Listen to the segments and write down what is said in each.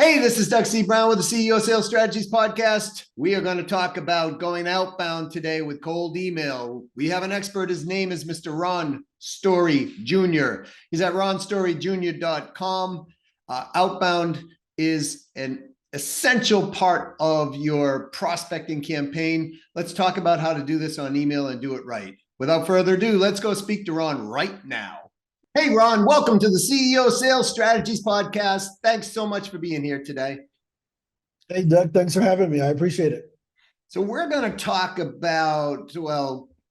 Hey, this is Doug C. Brown with the CEO Sales Strategies Podcast. We are going to talk about going outbound today with cold email. We have an expert. His name is Mr. Ron Story Jr. He's at ronstoryjr.com. Outbound is an essential part of your prospecting campaign. Let's talk about how to do this on email and do it right. Without further ado, let's go speak to Ron right now. Hey, Ron, welcome to the CEO Sales Strategies Podcast. Thanks so much for being here today. Hey, Doug, thanks for having me. I appreciate it. So we're going to talk about,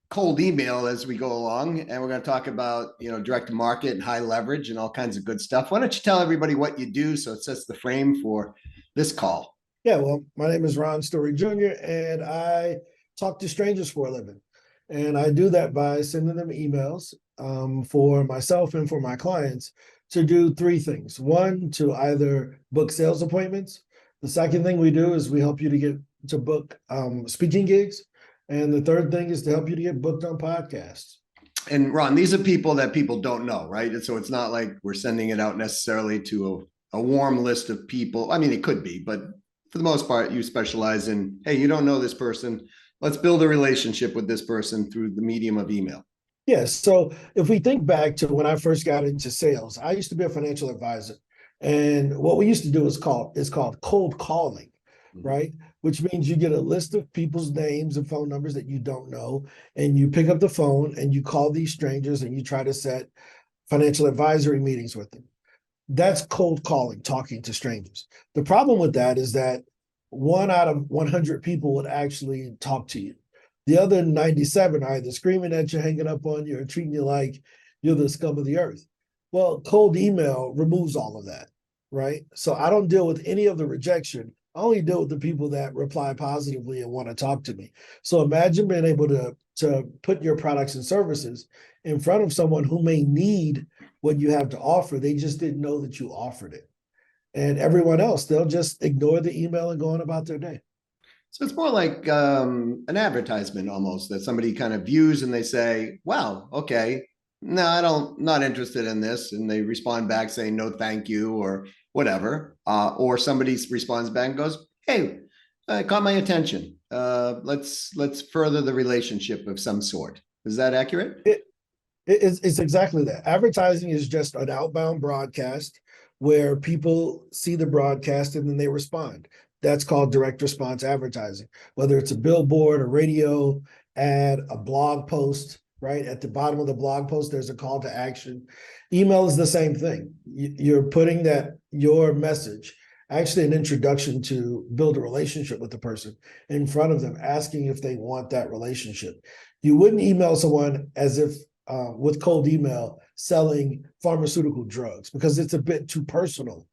cold email as we go along, and we're going to talk about, direct to market and high leverage and all kinds of good stuff. Why don't you tell everybody what you do so it sets the frame for this call? Yeah, well, my name is Ron Story Jr., and I talk to strangers for a living. And I do that by sending them emails for myself and for my clients to do three things. One, to either book sales appointments. The second thing we do is we help you to book speaking gigs. And the third thing is to help you to get booked on podcasts. And Ron, these are people that people don't know, right? And so it's not like we're sending it out necessarily to a warm list of people. I mean, it could be, but for the most part, you specialize in, hey, you don't know this person. Let's build a relationship with this person through the medium of email. Yes. So if we think back to when I first got into sales, I used to be a financial advisor. And what we used to do is called cold calling, right? Which means you get a list of people's names and phone numbers that you don't know, and you pick up the phone and you call these strangers and you try to set financial advisory meetings with them. That's cold calling, talking to strangers. The problem with that is that 1 out of 100 people would actually talk to you. The other 97 are either screaming at you, hanging up on you, or treating you like you're the scum of the earth. Well, cold email removes all of that, right? So I don't deal with any of the rejection. I only deal with the people that reply positively and want to talk to me. So imagine being able to put your products and services in front of someone who may need what you have to offer. They just didn't know that you offered it. And everyone else, they'll just ignore the email and go on about their day. So it's more like an advertisement almost that somebody kind of views and they say, wow, okay, no, not interested in this. And they respond back saying, no, thank you, or whatever. Or somebody responds back and goes, hey, it caught my attention. Let's further the relationship of some sort. Is that accurate? It's exactly that. Advertising is just an outbound broadcast where people see the broadcast and then they respond. That's called direct response advertising, whether it's a billboard, a radio ad, a blog post, right? At the bottom of the blog post, there's a call to action. Email is the same thing. You're putting your message, actually an introduction to build a relationship with the person in front of them, asking if they want that relationship. You wouldn't email someone as if with cold email selling pharmaceutical drugs because it's a bit too personal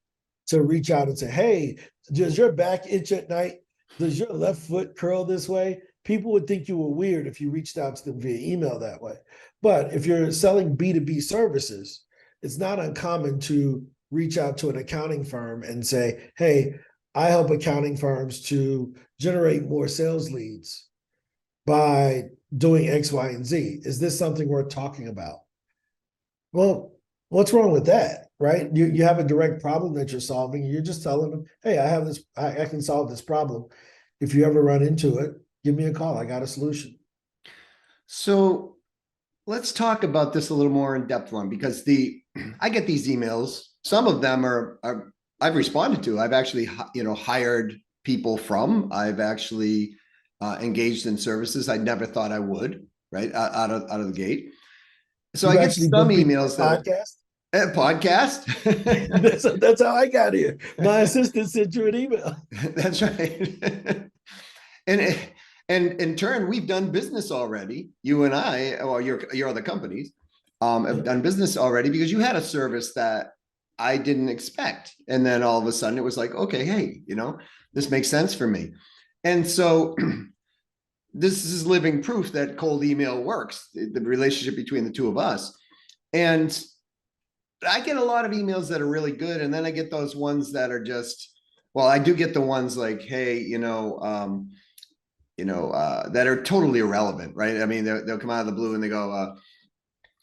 to reach out and say, hey, does your back itch at night? Does your left foot curl this way? People would think you were weird if you reached out to them via email that way. But if you're selling B2B services, it's not uncommon to reach out to an accounting firm and say, hey, I help accounting firms to generate more sales leads by doing X, Y, and Z. Is this something worth talking about? Well, what's wrong with that, right? You have a direct problem that you're solving. And you're just telling them, hey, I have this, I can solve this problem. If you ever run into it, give me a call. I got a solution. So let's talk about this a little more in depth, one, because I get these emails. Some of them are I've responded to. I've actually, hired people from. I've actually engaged in services I never thought I would, right? Out of the gate. So You've I get some emails that podcast. podcast. That's how I got here. My assistant sent you an email. That's right. And in turn, we've done business already. You and I, or your other companies, have done business already because you had a service that I didn't expect, and then all of a sudden it was like, okay, hey, this makes sense for me, and so. This is living proof that cold email works, the relationship between the two of us. And I get a lot of emails that are really good. And then I get those ones that are just, I do get the ones like, hey, that are totally irrelevant, right? I mean, they'll come out of the blue and they go,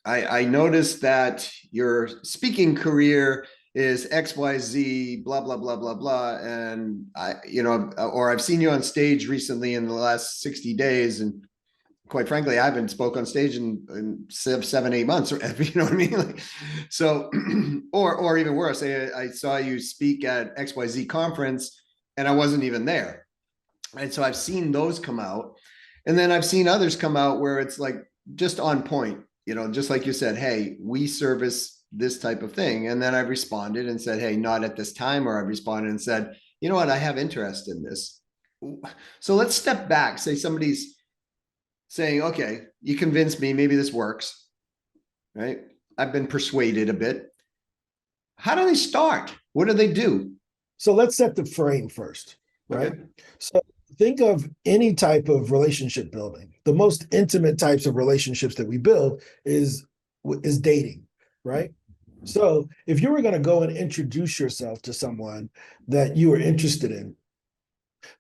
I noticed that your speaking career is XYZ, blah, blah, blah, blah, blah. And or I've seen you on stage recently in the last 60 days. And quite frankly, I haven't spoke on stage in 7, 8 months, or you know what I mean? Like, so, or even worse, I saw you speak at XYZ conference and I wasn't even there. And so I've seen those come out. And then I've seen others come out where it's like just on point, just like you said, hey, we service this type of thing. And then I've responded and said, hey, not at this time. Or I've responded and said, you know what, I have interest in this. So let's step back. Say somebody's saying, okay, you convinced me, maybe this works, right? I've been persuaded a bit. How do they start? What do they do? So let's set the frame first, right? Okay. So think of any type of relationship building. The most intimate types of relationships that we build is dating, right? So if you were going to go and introduce yourself to someone that you were interested in,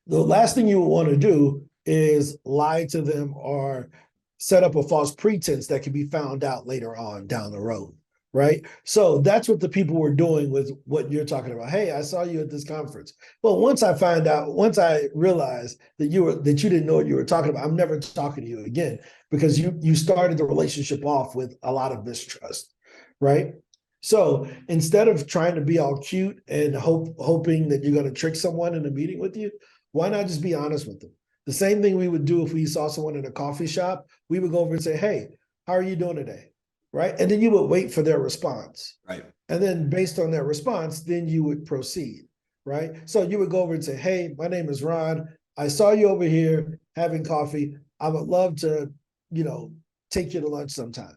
the last thing you would want to do is lie to them or set up a false pretense that can be found out later on down the road, right? So that's what the people were doing with what you're talking about. Hey, I saw you at this conference. Well, once I realized that you didn't know what you were talking about, I'm never talking to you again, because you started the relationship off with a lot of mistrust, right? So instead of trying to be all cute and hoping that you're going to trick someone in a meeting with you, why not just be honest with them? The same thing we would do if we saw someone in a coffee shop. We would go over and say, hey, how are you doing today? Right? And then you would wait for their response. Right. And then based on their response, then you would proceed. Right? So you would go over and say, hey, my name is Ron. I saw you over here having coffee. I would love to, take you to lunch sometime.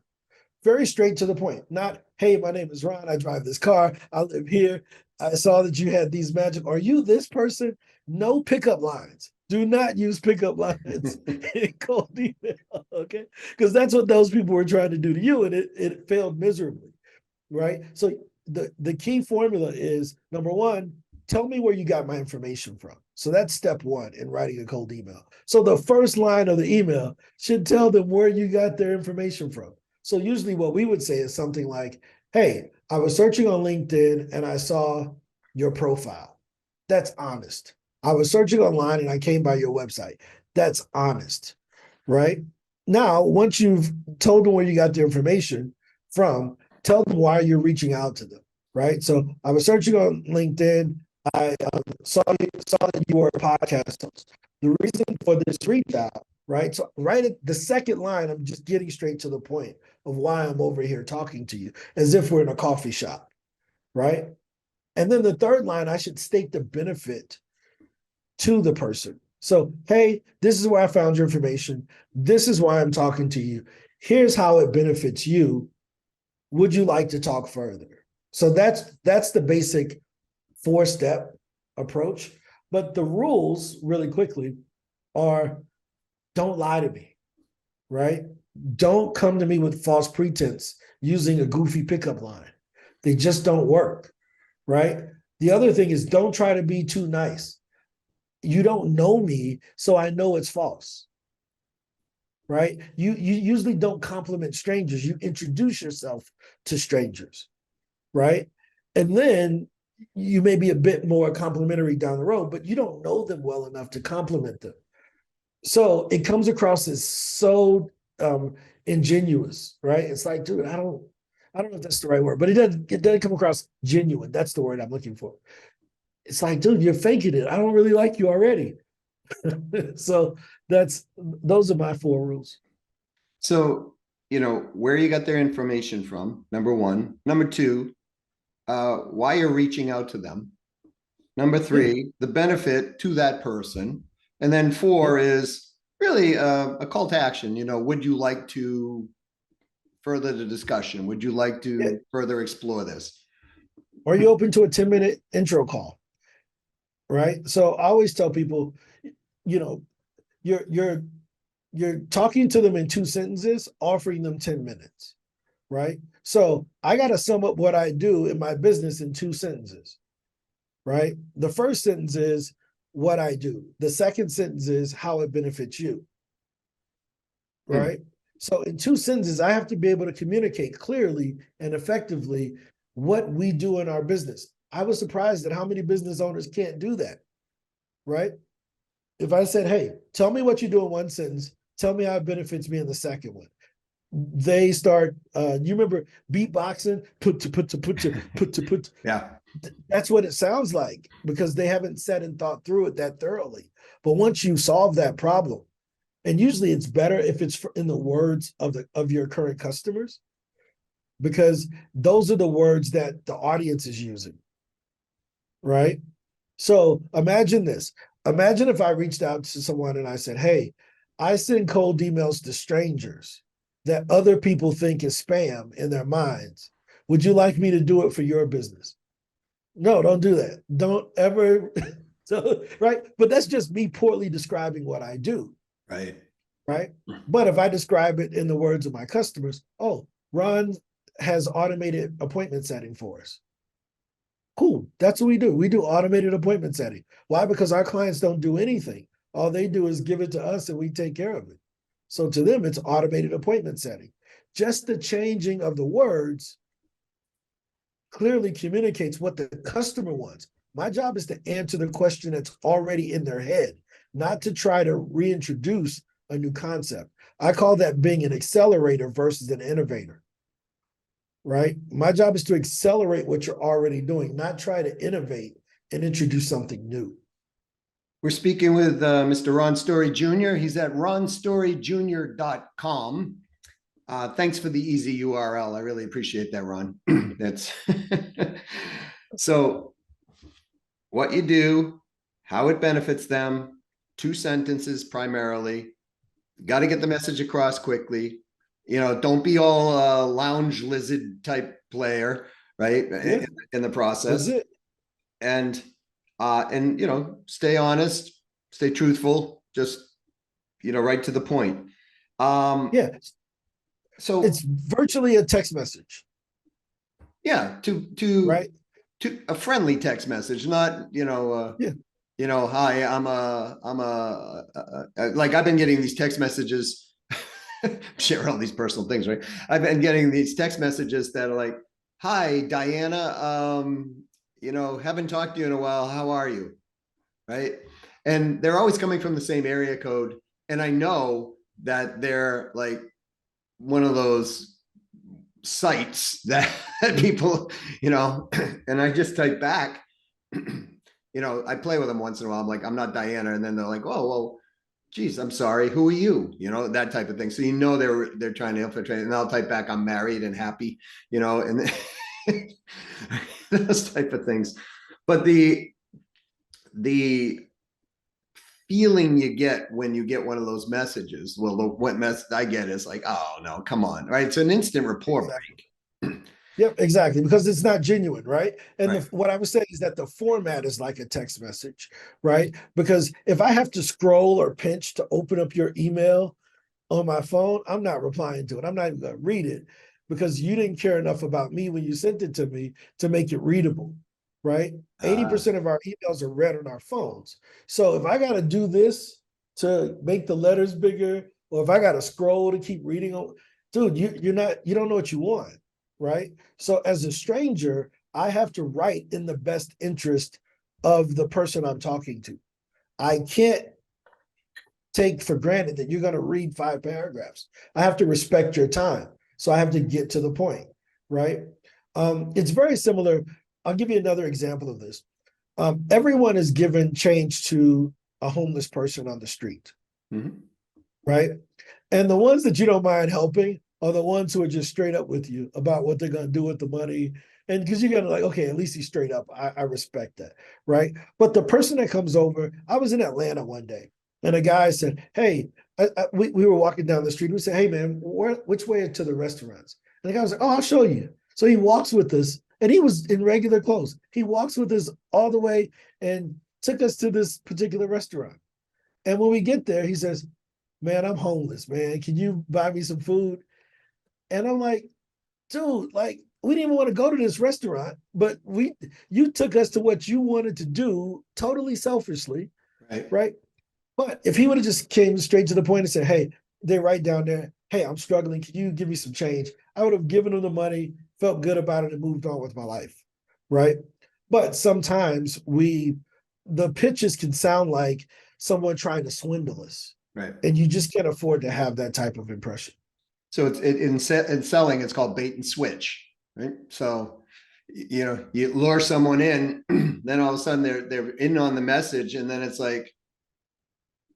Very straight to the point. Not, hey, my name is Ron. I drive this car. I live here. I saw that you had these magic. Are you this person? No pickup lines. Do not use pickup lines in cold email, okay? Because that's what those people were trying to do to you, and it failed miserably, right? So the key formula is, number one, tell me where you got my information from. So that's step one in writing a cold email. So the first line of the email should tell them where you got their information from. So usually what we would say is something like, hey, I was searching on LinkedIn and I saw your profile. That's honest. I was searching online and I came by your website. That's honest, right? Now, once you've told them where you got the information from, tell them why you're reaching out to them, right? So I was searching on LinkedIn. I saw that you were a podcast host. The reason for this reach out, right? So right at the second line, I'm just getting straight to the point of why I'm over here talking to you, as if we're in a coffee shop, right? And then the third line, I should state the benefit to the person. So, hey, this is where I found your information. This is why I'm talking to you. Here's how it benefits you. Would you like to talk further? So that's the basic 4-step approach. But the rules, really quickly, are don't lie to me, right? Don't come to me with false pretense using a goofy pickup line. They just don't work, right? The other thing is, don't try to be too nice. You don't know me, so I know it's false, right? You usually don't compliment strangers. You introduce yourself to strangers, right? And then you may be a bit more complimentary down the road, but you don't know them well enough to compliment them. So it comes across as so ingenuous, right? It's like, dude, I don't know if that's the right word, but it doesn't come across genuine. That's the word I'm looking for. It's like, dude, you're faking it. I don't really like you already. So those are my 4 rules. So, where you got their information from, number one. Number two, why you're reaching out to them. Number 3, the benefit to that person. And then 4 is really a call to action. Would you like to further the discussion? Would you like to further explore this? Are you open to a 10-minute intro call? Right. So I always tell people, you're talking to them in 2 sentences, offering them 10 minutes. Right. So I got to sum up what I do in my business in 2 sentences. Right. The first sentence is what I do. The second sentence is how it benefits you. Right. So in 2 sentences, I have to be able to communicate clearly and effectively what we do in our business. I was surprised at how many business owners can't do that, right? If I said, hey, tell me what you do in one sentence, tell me how it benefits me in the second one. They start, you remember beatboxing, put. Yeah. That's what it sounds like because they haven't said and thought through it that thoroughly. But once you solve that problem, and usually it's better if it's in the words of your current customers, because those are the words that the audience is using, right? So imagine this. Imagine if I reached out to someone and I said, hey, I send cold emails to strangers that other people think is spam in their minds. Would you like me to do it for your business? No, don't do that. Don't ever. So, right. But that's just me poorly describing what I do. Right. Right. But if I describe it in the words of my customers, oh, Ron has automated appointment setting for us. Cool. That's what we do. We do automated appointment setting. Why? Because our clients don't do anything. All they do is give it to us and we take care of it. So to them, it's automated appointment setting. Just the changing of the words clearly communicates what the customer wants. My job is to answer the question that's already in their head, not to try to reintroduce a new concept. I call that being an accelerator versus an innovator, right? My job is to accelerate what you're already doing, not try to innovate and introduce something new. We're speaking with Mr. Ron Story Jr. He's at ronstoryjr.com. Thanks for the easy URL. I really appreciate that, Ron. That's so what you do, how it benefits them, 2 sentences primarily. Got to get the message across quickly. Don't be all lounge lizard type player, right? Yeah, in the process. that's it. And stay honest, stay truthful, just right to the point. Yeah. So it's virtually a text message. Yeah, to right. To a friendly text message, not Yeah. Hi, like I've been getting these text messages, share all these personal things, right? I've been getting these text messages that are like, hi, Diana, haven't talked to you in a while. How are you? Right. And they're always coming from the same area code. And I know that they're like one of those sites that people, and I just type back, I play with them once in a while. I'm like, I'm not Diana. And then they're like, oh, well, geez, I'm sorry. Who are you? That type of thing. So, they're trying to infiltrate, and I'll type back, I'm married and happy, and those type of things. But the feeling you get when you get one of those messages, well, what message I get is like, oh no, come on, right? It's an instant rapport break. Yep, exactly, because it's not genuine, right? And Right. what I was saying is that the format is like a text message, right? Because if I have to scroll or pinch to open up your email on my phone, I'm not replying to it. I'm not even going to read it because you didn't care enough about me when you sent it to me to make it readable, right? 80% of our emails are read on our phones. So if I got to do this to make the letters bigger, or if I got to scroll to keep reading, dude, you don't know what you want, right? So as a stranger, I have to write in the best interest of the person I'm talking to. I can't take for granted that you're going to read 5 paragraphs. I have to respect your time. So I have to get to the point, right? It's very similar. I'll give you another example of this. Everyone is given change to a homeless person on the street, right? And the ones that you don't mind helping are the ones who are just straight up with you about what they're going to do with the money. And because you're going to like, okay, at least he's straight up. I respect that, right? But the person that comes over, I was in Atlanta one day and a guy said, hey, we were walking down the street. We said, hey, man, which way to the restaurants? And the guy was like, oh, I'll show you. So he walks with us, and he was in regular clothes. He walks with us all the way and took us to this particular restaurant. And when we get there, he says, man, I'm homeless, man. Can you buy me some food? And I'm like, dude, like, we didn't even want to go to this restaurant, but you took us to what you wanted to do totally selfishly, right? But if he would have just came straight to the point and said, hey, they're right down there. Hey, I'm struggling. Can you give me some change? I would have given him the money felt good about it, and moved on with my life, right? But sometimes the pitches can sound like someone trying to swindle us, Right. and you just can't afford to have that type of impression. So in selling, it's called bait and switch, right? So you lure someone in, then all of a sudden they're in on the message, and then it's like,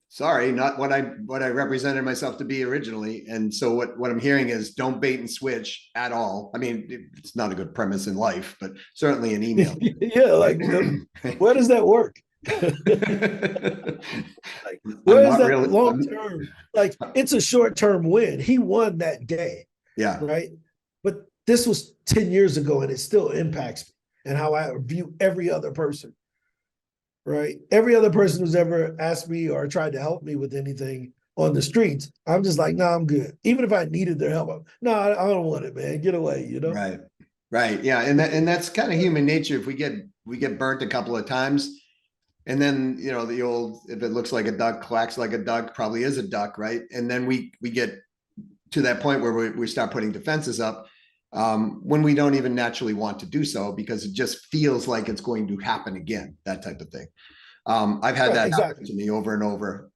sorry, not what I represented myself to be originally. And so what I'm hearing is don't bait and switch at all. I mean, it's not a good premise in life, but certainly an email. Yeah, like where does that work? Like, I'm where is not that really. long term? Like, it's a short term win. He won that day, Yeah. right? But this was 10 years ago, and it still impacts me and how I view every other person, right? Every other person who's ever asked me or tried to help me with anything on the streets, I'm just like, no, I'm good. Even if I needed their help, no, I don't want it, man. Get away, you know? Right. Right. Yeah. And that's kind of human nature. If we get burnt a couple of times, and then the old, if it looks like a duck, quacks like a duck, probably is a duck, right? And then we get to that point where we start putting defenses up, when we don't even naturally want to do so, because it just feels like it's going to happen again, that type of thing. I've had Right, that happen exactly. to me over and over,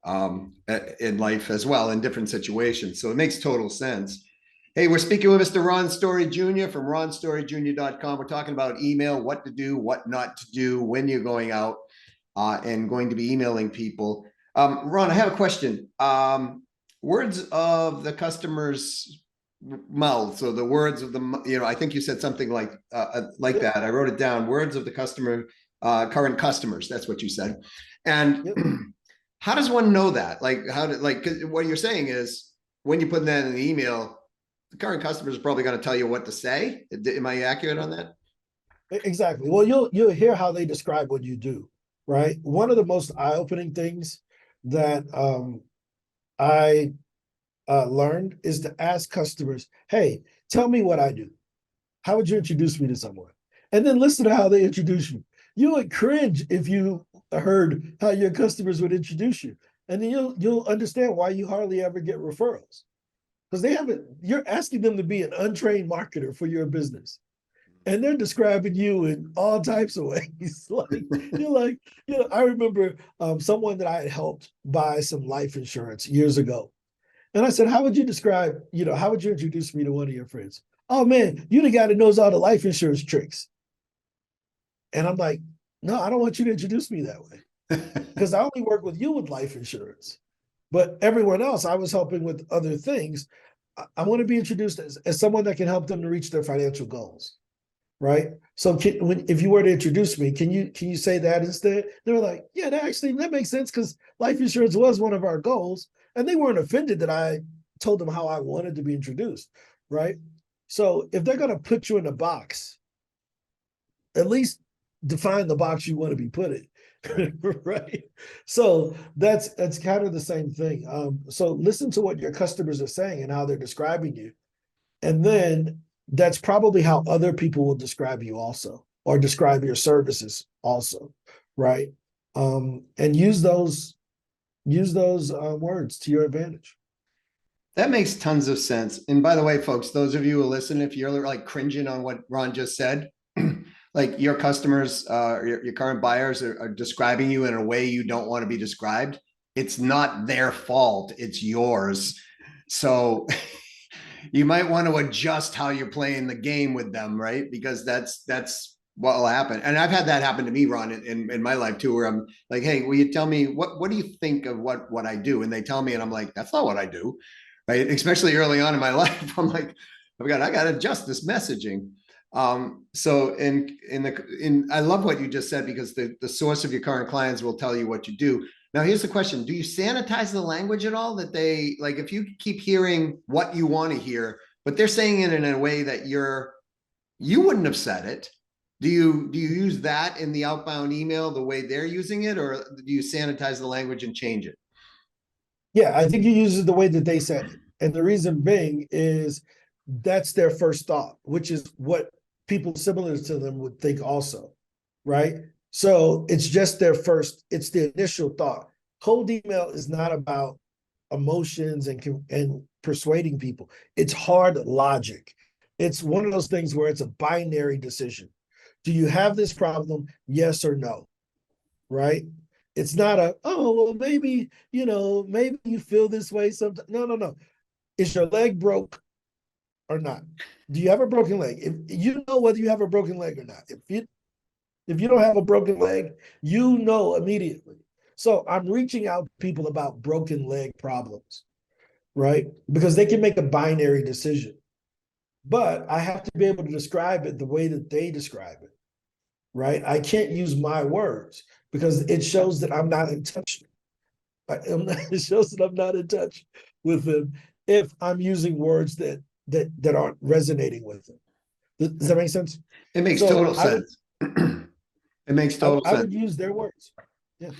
in life as well, in different situations. So it makes total sense. Hey, we're speaking with Mr. Ron Story Jr. from ronstoryjr.com. We're talking about email, what to do, what not to do when you're going out, and going to be emailing people. Ron, I have a question. Words of the customer's mouth. So the words of the, I think you said something like Yep, that. I wrote it down. Words of the customer, current customers. That's what you said. And yep. how does one know that? Like, cause what you're saying is when you put that in the email, the current customers are probably going to tell you what to say. Am I accurate on that? Exactly. Well, you'll hear how they describe what you do, right? One of the most eye-opening things that I learned is to ask customers, "Hey, tell me what I do. How would you introduce me to someone?" And then listen to how they introduce you. You would cringe if you heard how your customers would introduce you, and then you'll understand why you hardly ever get referrals because they haven't. You're asking them to be an untrained marketer for your business, and they're describing you in all types of ways. Like you're like, I remember someone that I had helped buy some life insurance years ago. And I said, how would you describe, how would you introduce me to one of your friends? Oh man, you the guy that knows all the life insurance tricks. And I'm like, no, I don't want you to introduce me that way. Because I only work with you with life insurance. But everyone else, I was helping with other things. I want to be introduced as someone that can help them to reach their financial goals. Right. So if you were to introduce me, can you say that instead? They were like, yeah, that makes sense because life insurance was one of our goals. And they weren't offended that I told them how I wanted to be introduced. Right. So if they're going to put you in a box, at least define the box you want to be put in. Right. So that's kind of the same thing. So listen to what your customers are saying and how they're describing you. And then that's probably how other people will describe you also, or describe your services also, right? And use those words to your advantage. That makes tons of sense. And by the way, folks, those of you who listen, if you're like cringing on what Ron just said, like your customers, your current buyers are describing you in a way you don't want to be described, it's not their fault, it's yours. So you might want to adjust how you're playing the game with them, right? Because that's what will happen. And I've had that happen to me, Ron, in my life too, where I'm like, hey, will you tell me what do you think of what I do? And they tell me, and I'm like, that's not what I do. Right. Especially early on in my life. I'm like, oh my God, I gotta adjust this messaging. So I love what you just said, because the source of your current clients will tell you what you do. Now, here's the question. Do you sanitize the language at all, that they like, if you keep hearing what you want to hear, but they're saying it in a way that you wouldn't have said it? Do you use that in the outbound email the way they're using it, or do you sanitize the language and change it? Yeah, I think you use it the way that they said it. And the reason being is that's their first thought, which is what people similar to them would think also, right? So it's just it's the initial thought. Cold email is not about emotions and persuading people. It's hard logic. It's one of those things where it's a binary decision. Do you have this problem? Yes or no, right? It's not a, oh, well, maybe, maybe you feel this way sometimes. No, no, no. Is your leg broke or not? Do you have a broken leg? If you know whether you have a broken leg or not. If you don't have a broken leg, you know immediately. So I'm reaching out to people about broken leg problems, right? Because they can make a binary decision. But I have to be able to describe it the way that they describe it, right? I can't use my words because it shows that I'm not in touch. It shows that I'm not in touch with them if I'm using words that aren't resonating with them. Does that make sense? It makes So total sense. It makes total I sense. would use their words. Yeah.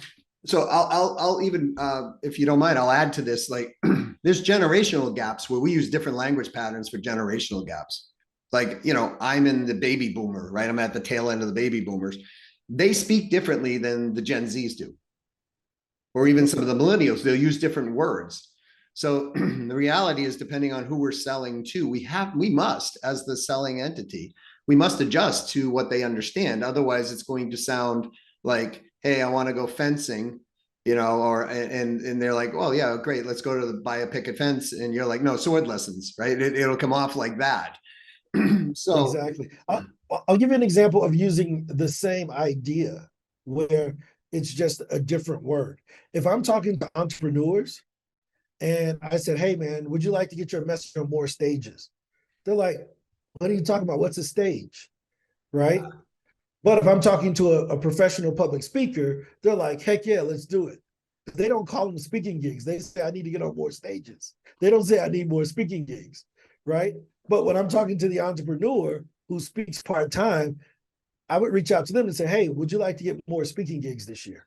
So I'll even, if you don't mind, I'll add to this. Like, there's generational gaps where we use different language patterns for generational gaps. Like, I'm in the baby boomer, right? I'm at the tail end of the baby boomers. They speak differently than the Gen Zs do, or even some of the millennials. They'll use different words. So the reality is, depending on who we're selling to, we must, as the selling entity, we must adjust to what they understand. Otherwise, it's going to sound like, hey, I want to go fencing, and they're like, well, yeah, great, let's go to buy a picket fence, and you're like, no, sword lessons, right? It'll come off like that. So Exactly. I'll give you an example of using the same idea where it's just a different word. If I'm talking to entrepreneurs and I said, hey, man, would you like to get your message on more stages? They're like, what are you talking about? What's a stage? Right. But if I'm talking to a professional public speaker, they're like, heck yeah, let's do it. They don't call them speaking gigs. They say, I need to get on more stages. They don't say, I need more speaking gigs. Right. But when I'm talking to the entrepreneur who speaks part-time, I would reach out to them and say, hey, would you like to get more speaking gigs this year?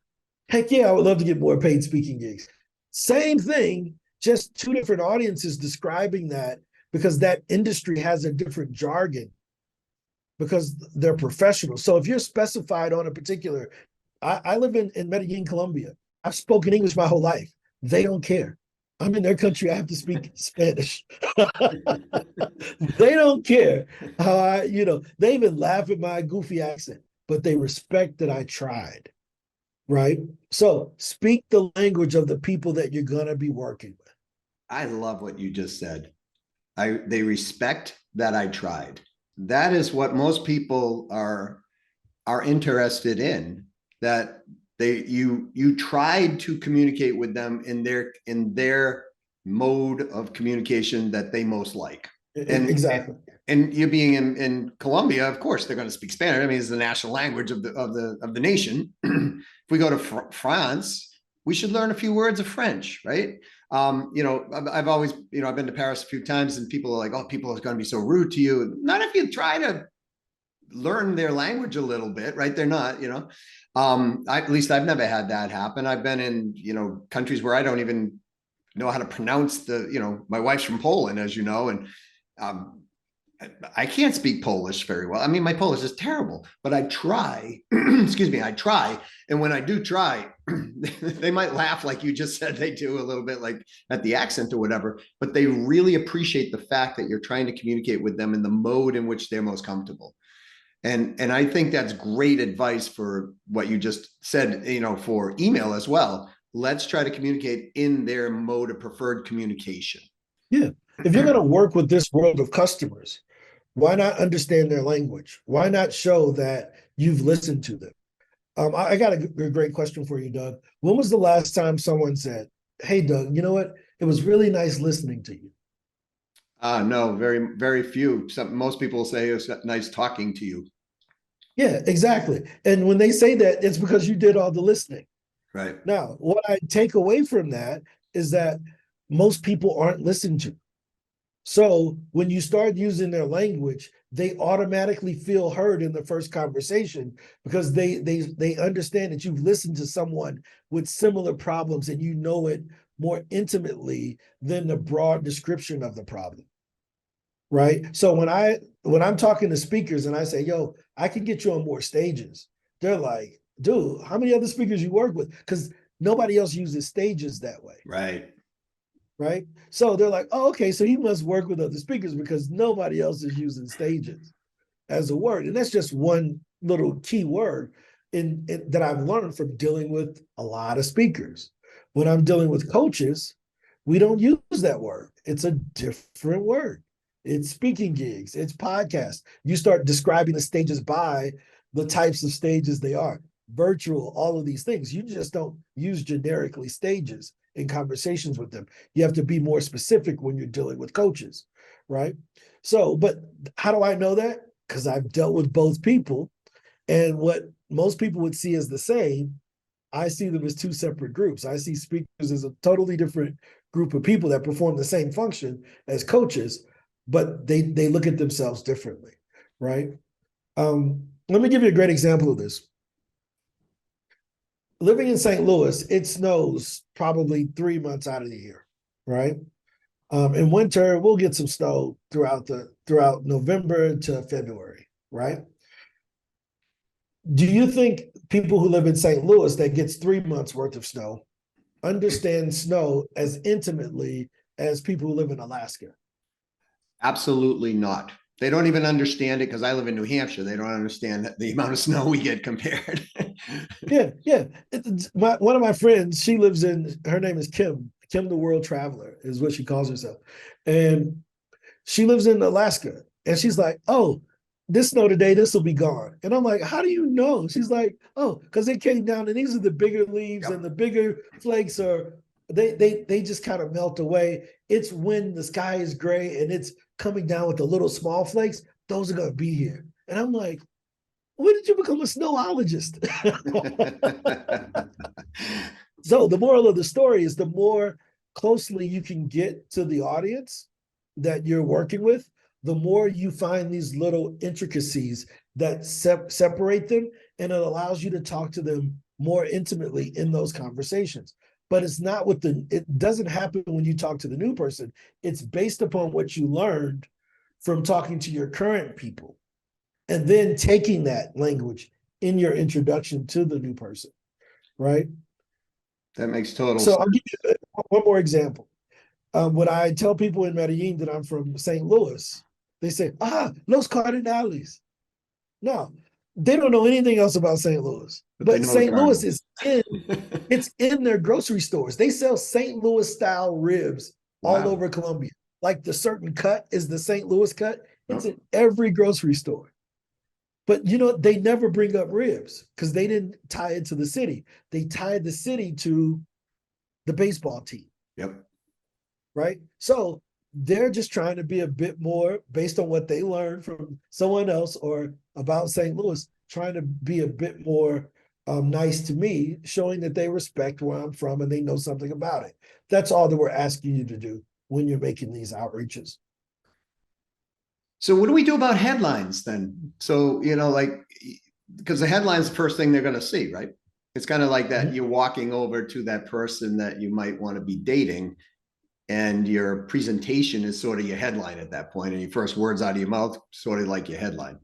Heck yeah, I would love to get more paid speaking gigs. Same thing, just two different audiences describing that because that industry has a different jargon because they're professionals. So if you're specified on a particular, I live in Medellin, Colombia. I've spoken English my whole life. They don't care. I'm in their country. I have to speak Spanish. They don't care how they even laugh at my goofy accent, but they respect that I tried. Right. So speak the language of the people that you're going to be working with. I love what you just said. They respect that I tried. That is what most people are interested in. That you tried to communicate with them in their mode of communication that they most like. Exactly. And you being in Colombia, of course, they're going to speak Spanish. I mean, it's the national language of the nation. If we go to France, we should learn a few words of French, right? I've always, I've been to Paris a few times, and people are like, oh, people are going to be so rude to you. Not if you try to learn their language a little bit, right? They're not, at least I've never had that happen. I've been in, countries where I don't even know how to pronounce my wife's from Poland, as you know, and I can't speak Polish very well. I mean, my Polish is terrible, but I try. Excuse me, I try. And when I do try, they might laugh like you just said they do a little bit, like at the accent or whatever, but they really appreciate the fact that you're trying to communicate with them in the mode in which they're most comfortable. And I think that's great advice for what you just said, for email as well. Let's try to communicate in their mode of preferred communication. Yeah. If you're going to work with this world of customers, why not understand their language? Why not show that you've listened to them? I got a great question for you, Doug. When was the last time someone said, hey, Doug, you know what? It was really nice listening to you. No, very, very few. Most people say it's nice talking to you. Yeah, exactly. And when they say that, it's because you did all the listening. Right. Now, what I take away from that is that most people aren't listened to. So when you start using their language, they automatically feel heard in the first conversation because they understand that you've listened to someone with similar problems and you know it more intimately than the broad description of the problem. Right. So when I'm talking to speakers and I say, yo, I can get you on more stages, they're like, dude, how many other speakers you work with? Because nobody else uses stages that way. Right. right? So they're like, oh, okay, so he must work with other speakers because nobody else is using stages as a word. And that's just one little key word that I've learned from dealing with a lot of speakers. When I'm dealing with coaches, we don't use that word. It's a different word. It's speaking gigs, it's podcasts. You start describing the stages by the types of stages they are, virtual, all of these things. You just don't use generically stages in conversations with them. You have to be more specific when you're dealing with coaches, right? So, but how do I know that? Because I've dealt with both people, and what most people would see as the same, I see them as two separate groups. I see speakers as a totally different group of people that perform the same function as coaches, but they look at themselves differently, right? Let me give you a great example of this. Living in St. Louis, it snows probably 3 months out of the year, right? In winter, we'll get some snow throughout November to February, right? Do you think people who live in St. Louis that gets 3 months worth of snow understand snow as intimately as people who live in Alaska? Absolutely not. They don't even understand it because I live in New Hampshire. They don't understand the amount of snow we get compared. Yeah. One of my friends, she lives in, her name is Kim. Kim the World Traveler is what she calls herself. And she lives in Alaska. And she's like, oh, this snow today, this will be gone. And I'm like, how do you know? She's like, oh, because it came down and these are the bigger leaves Yep. and the bigger flakes are they just kind of melt away. It's when the sky is gray and it's coming down with the little small flakes, those are gonna be here. And I'm like, when did you become a snowologist? So the moral of the story is the more closely you can get to the audience that you're working with, the more you find these little intricacies that separate them, and it allows you to talk to them more intimately in those conversations. But it's not with it doesn't happen when you talk to the new person. It's based upon what you learned from talking to your current people and then taking that language in your introduction to the new person, right? That makes total So sense. I'll give you one more example. When I tell people in Medellin that I'm from St. Louis, they say, Los Cardinales. No, they don't know anything else about St. Louis. But they But know the St. Louis Cardinals. is it's in their grocery stores. They sell St. Louis style ribs all Wow. over Colombia. Like the certain cut is the St. Louis cut. It's Yep. in every grocery store. But they never bring up ribs because they didn't tie it to the city. They tied the city to the baseball team, Yep. right? So they're just trying to be a bit more based on what they learned from someone else or about St. Louis, trying to be a bit more nice to me, showing that they respect where I'm from and they know something about it. That's all that we're asking you to do when you're making these outreaches. So what do we do about headlines then? So, like, because the headline's the first thing they're going to see, right? It's kind of like that Mhm. you're walking over to that person that you might want to be dating, and your presentation is sort of your headline at that point, and your first words out of your mouth, sort of like your headline.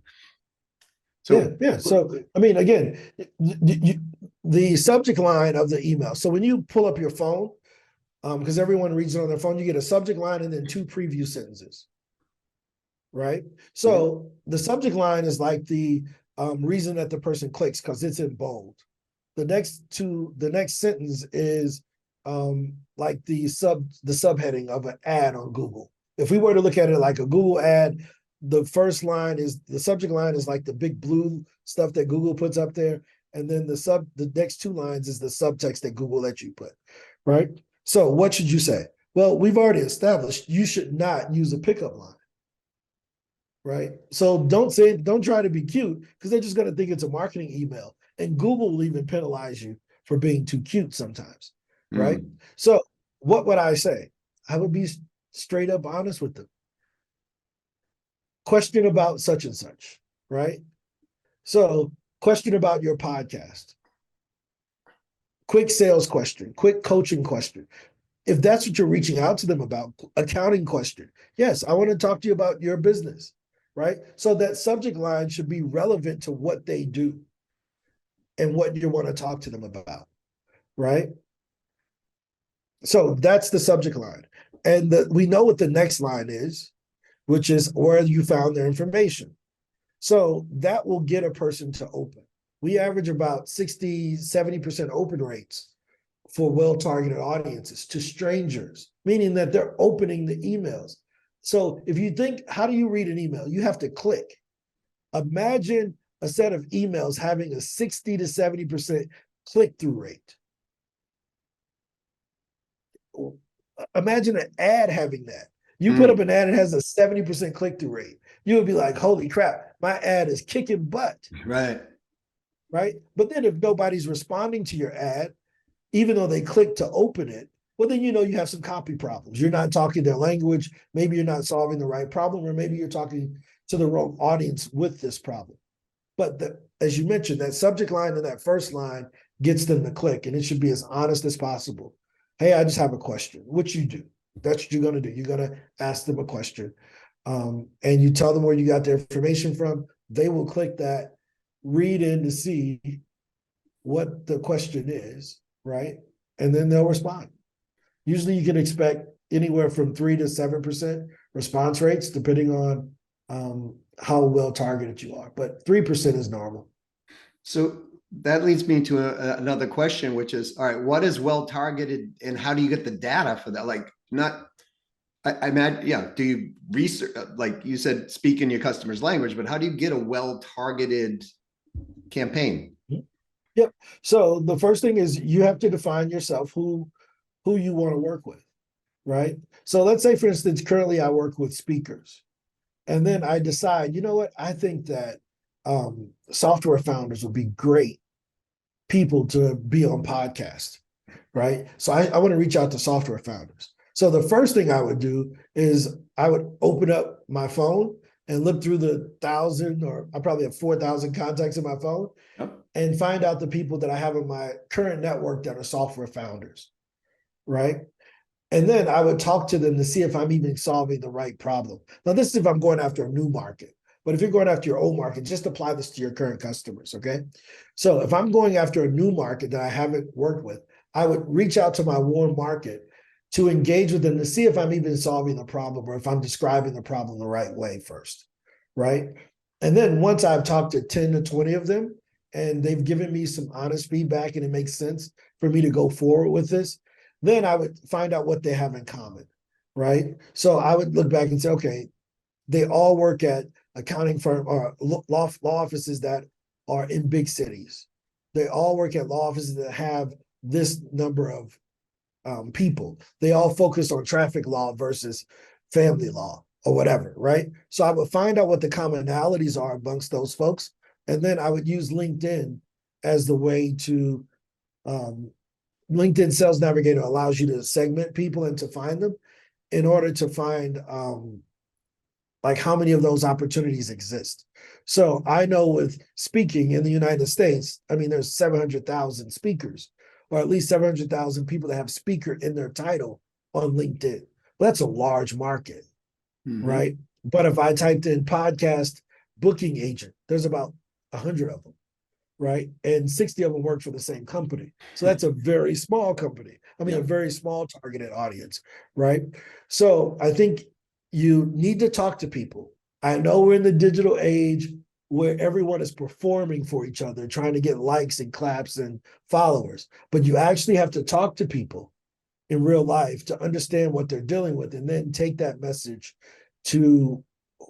Yeah, So, yeah. So, I mean, again, the subject line of the email. So when you pull up your phone, because everyone reads it on their phone, you get a subject line and then two preview sentences, right? mhm. So the subject line is like the reason that the person clicks because it's in bold. The next sentence is like the subheading of an ad on Google. If we were to look at it like a Google ad, the first line is the subject line is like the big blue stuff that Google puts up there, and then the next two lines is the subtext that Google lets you put, right? So what should you say? Well, we've already established you should not use a pickup line, right? So don't try to be cute because they're just going to think it's a marketing email. And Google will even penalize you for being too cute sometimes, right? Mm. So what would I say? I would be straight up honest with them. Question about such and such, right? So question about your podcast, quick sales question, quick coaching question. If that's what you're reaching out to them about, accounting question. Yes, I want to talk to you about your business, right? So that subject line should be relevant to what they do and what you want to talk to them about, right? So that's the subject line. And we know what the next line is, which is where you found their information. So that will get a person to open. We average about 60, 70% open rates for well-targeted audiences to strangers, meaning that they're opening the emails. So if you think, how do you read an email? You have to click. Imagine a set of emails having a 60 to 70% click-through rate. Imagine an ad having that. You put up an ad that has a 70% click-through rate. You would be like, holy crap, my ad is kicking butt. Right. Right. But then if nobody's responding to your ad, even though they click to open it, well, then you know you have some copy problems. You're not talking their language. Maybe you're not solving the right problem, or maybe you're talking to the wrong audience with this problem. But as you mentioned, that subject line and that first line gets them to click, and it should be as honest as possible. Hey, I just have a question, which you do. That's what you're going to do. You're going to ask them a question, and you tell them where you got their information from. They will click that, read in to see what the question is, right? And then they'll respond. Usually you can expect anywhere from 3 to 7% response rates, depending on how well targeted you are. But 3% is normal. So that leads me to another question, which is, all right, what is well targeted and how do you get the data for that? Like, not, I imagine, yeah, do you research, like you said, speak in your customer's language, but how do you get a well targeted campaign? Yep. So the first thing is you have to define yourself who you want to work with, right? So let's say, for instance, currently I work with speakers. And then I decide, you know what, I think that software founders would be great people to be on podcast, right? So I want to reach out to software founders. So the first thing I would do is I would open up my phone and look through the 1,000, or I probably have 4,000 contacts in my phone, and find out the people that I have in my current network that are software founders, right? And then I would talk to them to see if I'm even solving the right problem. Now, this is if I'm going after a new market. But if you're going after your old market, just apply this to your current customers, okay? So if I'm going after a new market that I haven't worked with, I would reach out to my warm market to engage with them to see if I'm even solving the problem or if I'm describing the problem the right way first, right? And then once I've talked to 10 to 20 of them and they've given me some honest feedback and it makes sense for me to go forward with this, then I would find out what they have in common, right? So I would look back and say, okay, they all work at accounting firm or law offices that are in big cities. They all work at law offices that have this number of people. They all focus on traffic law versus family law or whatever, right? So I would find out what the commonalities are amongst those folks, and then I would use LinkedIn as the way to LinkedIn Sales Navigator allows you to segment people and to find them in order to find like how many of those opportunities exist. So I know with speaking in the United States, I mean, there's 700,000 speakers, or at least 700,000 people that have speaker in their title on LinkedIn. Well, that's a large market, right? But if I typed in podcast booking agent, there's about 100 of them, right? And 60 of them work for the same company. So that's a very small company. I mean, a very small targeted audience, right? So I think you need to talk to people. I know we're in the digital age where everyone is performing for each other, trying to get likes and claps and followers, but you actually have to talk to people in real life to understand what they're dealing with and then take that message to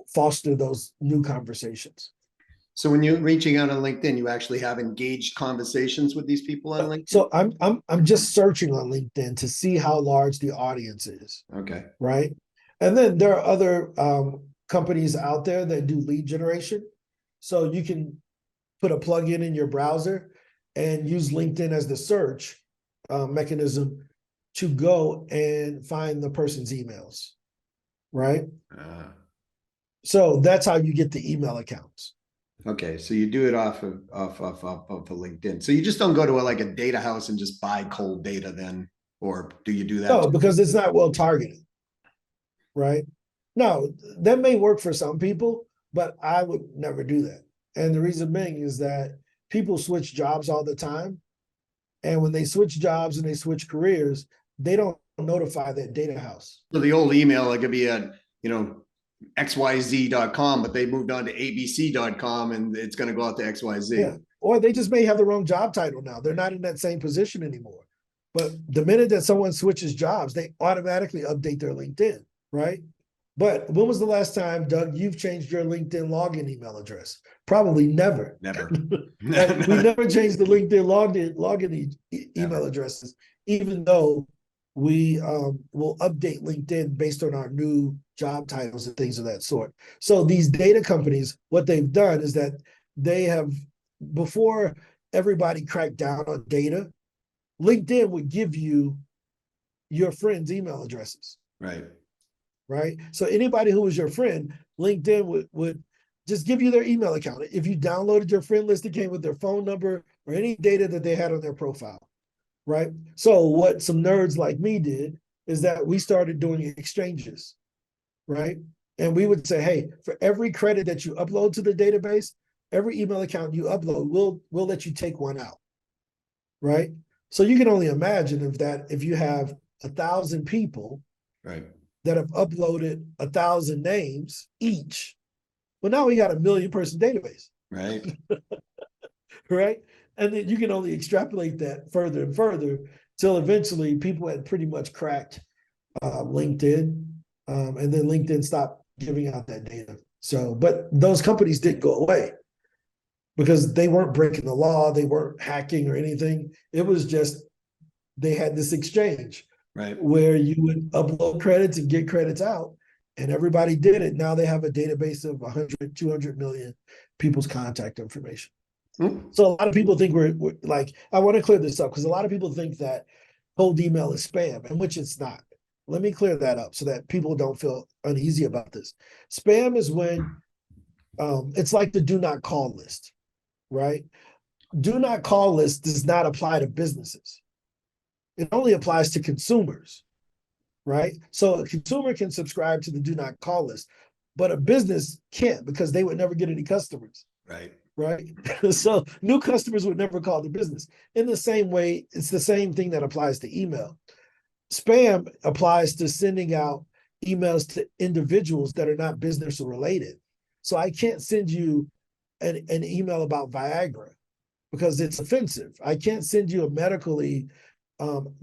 foster those new conversations. So when you're reaching out on LinkedIn, you actually have engaged conversations with these people on LinkedIn? So I'm just searching on LinkedIn to see how large the audience is. Okay. Right. And then there are other companies out there that do lead generation. So you can put a plugin in your browser and use LinkedIn as the search mechanism to go and find the person's emails. Right. So that's how you get the email accounts. Okay, so you do it off of the LinkedIn. So you just don't go to like a data house and just buy cold data then, or do you do that? No, because it's not well targeted, right? No, that may work for some people, but I would never do that. And the reason being is that people switch jobs all the time. And when they switch jobs and they switch careers, they don't notify that data house. So the old email, it could be at, xyz.com, but they moved on to abc.com and it's going to go out to XYZ. Yeah. Or they just may have the wrong job title now. They're not in that same position anymore. But the minute that someone switches jobs, they automatically update their LinkedIn, right? But when was the last time, Doug, you've changed your LinkedIn login email address? Probably never. Never. Right? We never changed the LinkedIn login email addresses, even though we will update LinkedIn based on our new job titles and things of that sort. So these data companies, what they've done is that they have, before everybody cracked down on data, LinkedIn would give you your friends' email addresses. Right. Right. So anybody who was your friend, LinkedIn would just give you their email account. If you downloaded your friend list, it came with their phone number or any data that they had on their profile. Right. So what some nerds like me did is that we started doing exchanges. Right. And we would say, hey, for every credit that you upload to the database, every email account you upload, we'll let you take one out. Right. So you can only imagine if you have 1,000 people, right, that have uploaded 1,000 names each. Well, now we got a 1,000,000-person database. right. Right. And then you can only extrapolate that further and further till eventually people had pretty much cracked LinkedIn. And then LinkedIn stopped giving out that data. So, but those companies didn't go away because they weren't breaking the law. They weren't hacking or anything. It was just, they had this exchange. Right. Where you would upload credits and get credits out, and everybody did it. Now they have a database of 100, 200 million people's contact information. Mm. So a lot of people think we're like, I want to clear this up because a lot of people think that cold email is spam, and which it's not. Let me clear that up so that people don't feel uneasy about this. Spam is when it's like the do not call list, right? Do not call list does not apply to businesses. It only applies to consumers, right? So a consumer can subscribe to the do not call list, but a business can't because they would never get any customers. Right. Right. So new customers would never call the business. In the same way, it's the same thing that applies to email. Spam applies to sending out emails to individuals that are not business related. So I can't send you an email about Viagra because it's offensive. I can't send you a medically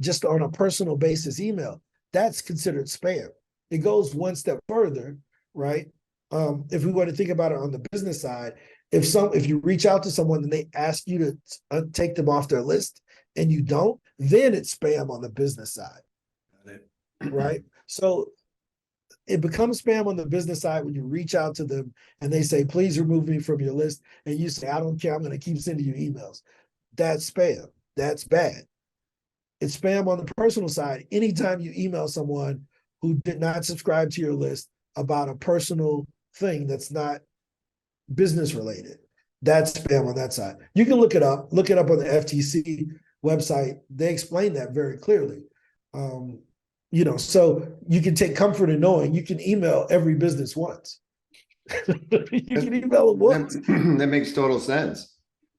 just on a personal basis email. That's considered spam. It goes one step further, right? If we want to think about it on the business side, if you reach out to someone and they ask you to take them off their list and you don't, then it's spam on the business side, right? So it becomes spam on the business side when you reach out to them and they say, please remove me from your list. And you say, I don't care, I'm going to keep sending you emails. That's spam. That's bad. It's spam on the personal side. Anytime you email someone who did not subscribe to your list about a personal thing that's not business related, that's spam on that side. You can look it up on the FTC website. They explain that very clearly. So you can take comfort in knowing you can email every business once. You can email them once. That makes total sense.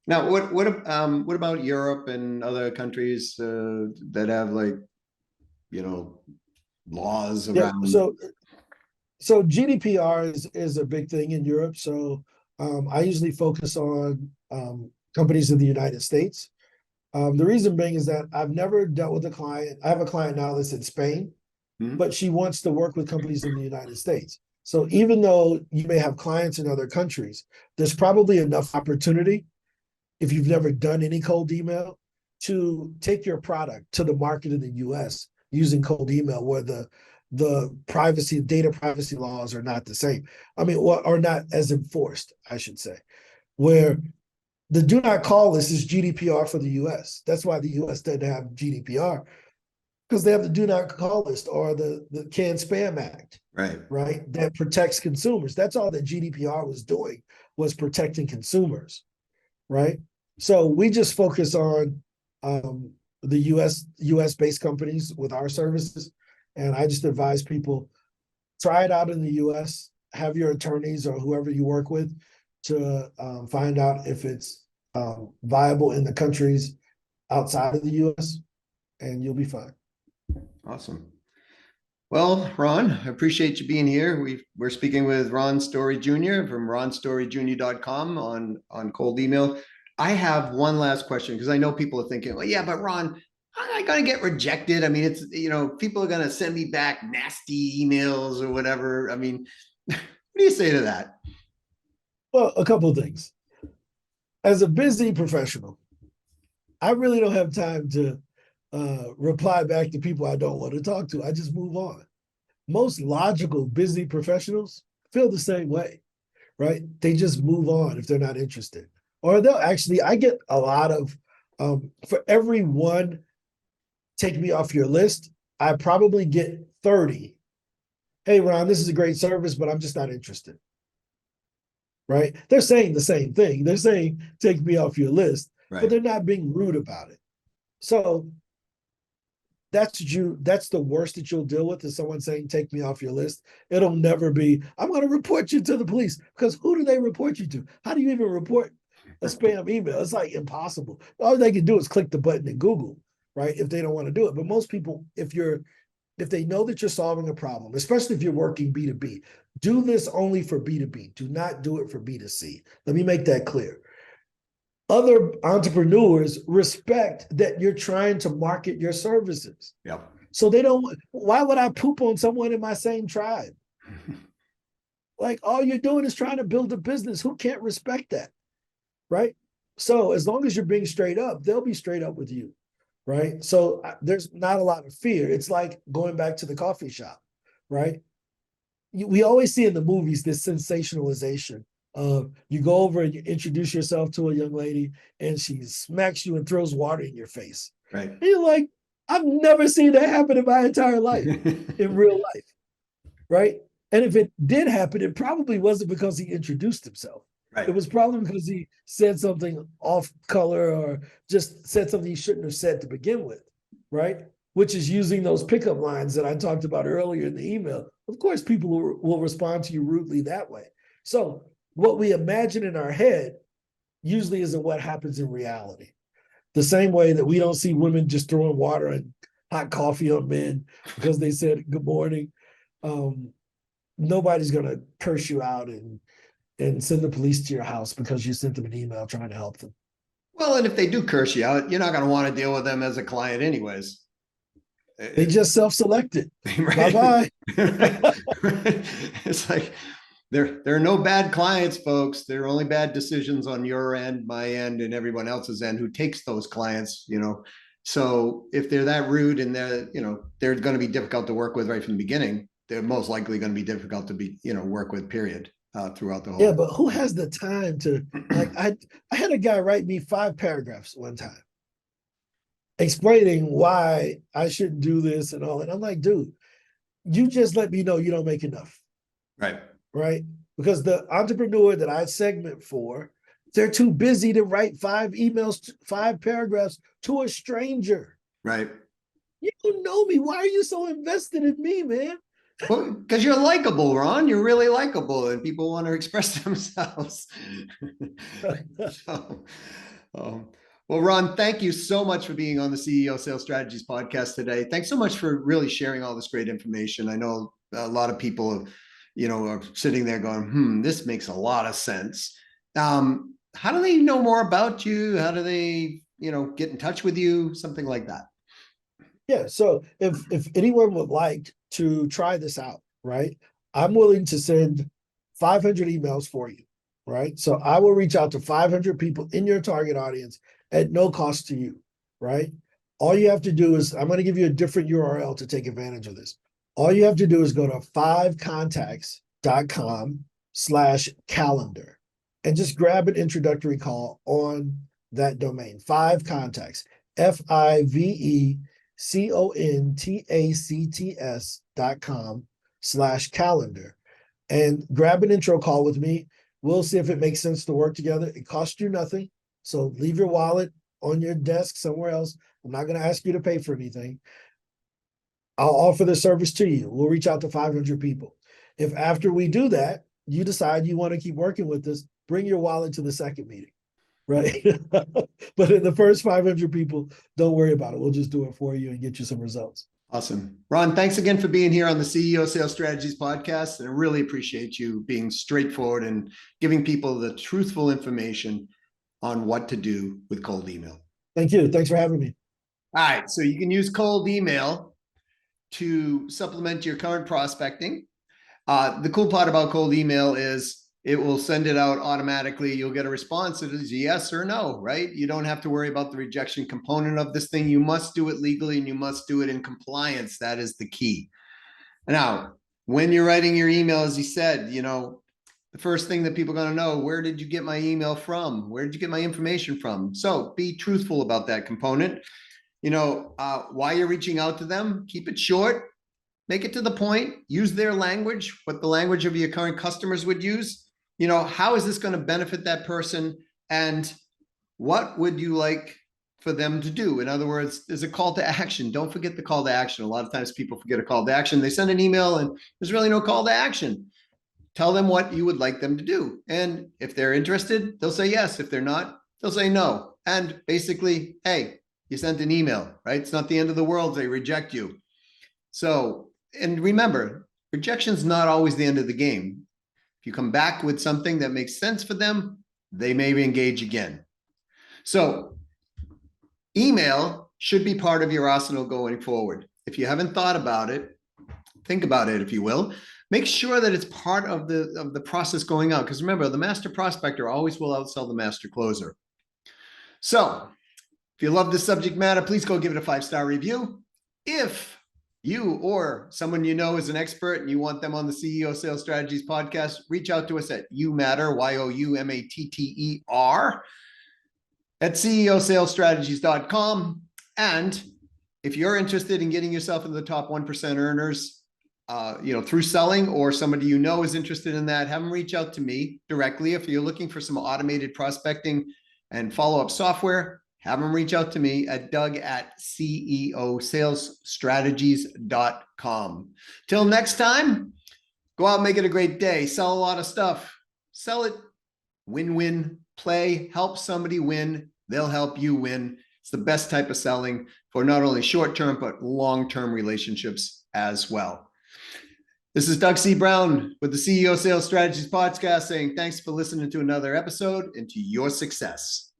Now, what about Europe and other countries that have laws around? Yeah, so GDPR is a big thing in Europe. So I usually focus on companies in the United States. The reason being is that I've never dealt with a client. I have a client now that's in Spain, but she wants to work with companies in the United States. So even though you may have clients in other countries, there's probably enough opportunity if you've never done any cold email to take your product to the market in the US using cold email where the data privacy laws are not the same. I mean, are not as enforced, I should say, where the do not call list is GDPR for the US. That's why the US doesn't have GDPR, because they have the do not call list or the Can Spam Act, right? That protects consumers. That's all that GDPR was doing, was protecting consumers, right? So we just focus on the US based companies with our services. And I just advise people, try it out in the US, have your attorneys or whoever you work with to find out if it's viable in the countries outside of the US, and you'll be fine. Awesome. Well, Ron, I appreciate you being here. We're speaking with Ron Story Jr. from ronstoryjr.com on cold email. I have one last question because I know people are thinking, well, yeah, but Ron, I gotta get rejected. I mean, it's, people are gonna send me back nasty emails or whatever. I mean, what do you say to that? Well, a couple of things. As a busy professional, I really don't have time to reply back to people I don't want to talk to. I just move on. Most logical, busy professionals feel the same way, right? They just move on if they're not interested. Or they'll actually, I get a lot of, for every one, take me off your list, I probably get 30. Hey, Ron, this is a great service, but I'm just not interested, right? They're saying the same thing. They're saying, take me off your list, but Right. they're not being rude about it. So that's the worst that you'll deal with is someone saying, take me off your list. It'll never be, I'm going to report you to the police, because who do they report you to? How do you even report a spam email? It's like impossible. All they can do is click the button in Google, right? If they don't want to do it. But most people, if they know that you're solving a problem, especially if you're working B2B, do this only for B2B. Do not do it for B2C. Let me make that clear. Other entrepreneurs respect that you're trying to market your services. Yep. So they don't, why would I poop on someone in my same tribe? Like, all you're doing is trying to build a business. Who can't respect that? Right. So as long as you're being straight up, they'll be straight up with you. Right. So there's not a lot of fear. It's like going back to the coffee shop. Right. We always see in the movies this sensationalization of you go over and you introduce yourself to a young lady and she smacks you and throws water in your face. Right. And you're like, I've never seen that happen in my entire life, in real life, right? And if it did happen, it probably wasn't because he introduced himself. Right. It was probably because he said something off color or just said something he shouldn't have said to begin with, right? Which is using those pickup lines that I talked about earlier in the email. Of course, people will respond to you rudely that way. So what we imagine in our head usually isn't what happens in reality. The same way that we don't see women just throwing water and hot coffee on men because they said good morning. Nobody's gonna curse you out and send the police to your house because you sent them an email trying to help them. Well, and if they do curse you out, you're not going to want to deal with them as a client anyways. They just self-selected. Right. Bye-bye. It's like there are no bad clients, folks. There are only bad decisions on your end, my end, and everyone else's end who takes those clients. So if they're that rude and they're going to be difficult to work with right from the beginning, they're most likely going to be difficult to work with, period, throughout the Yeah, whole. but who has the time to I had a guy write me 5 paragraphs one time explaining why I shouldn't do this and all. And I'm like, dude, you just let me know you don't make enough. Right. Right. Because the entrepreneur that I segment for, they're too busy to write 5 emails, 5 paragraphs to a stranger. Right. You don't know me. Why are you so invested in me, man? Well, because you're likable, Ron. You're really likable, and people want to express themselves. So, um, well, Ron, thank you so much for being on the CEO Sales Strategies podcast today. Thanks so much for really sharing all this great information. I know a lot of people, are sitting there going, this makes a lot of sense. How do they know more about you? How do they, get in touch with you? Something like that. Yeah. So if anyone would like to try this out, right, I'm willing to send 500 emails for you, right? So I will reach out to 500 people in your target audience at no cost to you, right? All you have to do is, I'm going to give you a different URL to take advantage of this. All you have to do is go to 5contacts.com/calendar and just grab an introductory call on that domain. 5contacts, FIVECONTACTS.com/calendar, and grab an intro call with me. We'll see if it makes sense to work together. It costs you nothing. So leave your wallet on your desk somewhere else. I'm not going to ask you to pay for anything. I'll offer the service to you. We'll reach out to 500 people. If after we do that, you decide you want to keep working with us, bring your wallet to the second meeting, right? But in the first 500 people, don't worry about it. We'll just do it for you and get you some results. Awesome. Ron, thanks again for being here on the CEO Sales Strategies podcast. And I really appreciate you being straightforward and giving people the truthful information on what to do with cold email. Thank you. Thanks for having me. All right. So you can use cold email to supplement your current prospecting. The cool part about cold email is it will send it out automatically. You'll get a response that is yes or no, right? You don't have to worry about the rejection component of this thing. You must do it legally and you must do it in compliance. That is the key. Now, when you're writing your email, as you said, the first thing that people are going to know, where did you get my email from? Where did you get my information from? So be truthful about that component. Why you're reaching out to them, keep it short, make it to the point, use their language, what the language of your current customers would use. How is this going to benefit that person? And what would you like for them to do? In other words, there's a call to action. Don't forget the call to action. A lot of times people forget a call to action. They send an email and there's really no call to action. Tell them what you would like them to do. And if they're interested, they'll say yes. If they're not, they'll say no. And basically, hey, you sent an email, right? It's not the end of the world. They reject you. So, and remember, rejection's not always the end of the game. If you come back with something that makes sense for them, they may engage again. So email should be part of your arsenal going forward. If you haven't thought about it, think about it, if you will. Make sure that it's part of the process going out. Because remember, the master prospector always will outsell the master closer. So if you love this subject matter, please go give it a 5-star review. If you or someone you know is an expert and you want them on the CEO Sales Strategies podcast, reach out to us at YouMatter, YOUMATTER, at ceosalesstrategies.com. And if you're interested in getting yourself into the top 1% earners, through selling, or somebody you know is interested in that, have them reach out to me directly. If you're looking for some automated prospecting and follow-up software, have them reach out to me at doug@ceosalesstrategies.com. Till next time, go out and make it a great day. Sell a lot of stuff. Sell it. Win-win. Play. Help somebody win. They'll help you win. It's the best type of selling for not only short-term, but long-term relationships as well. This is Doug C. Brown with the CEO Sales Strategies podcast saying thanks for listening to another episode and to your success.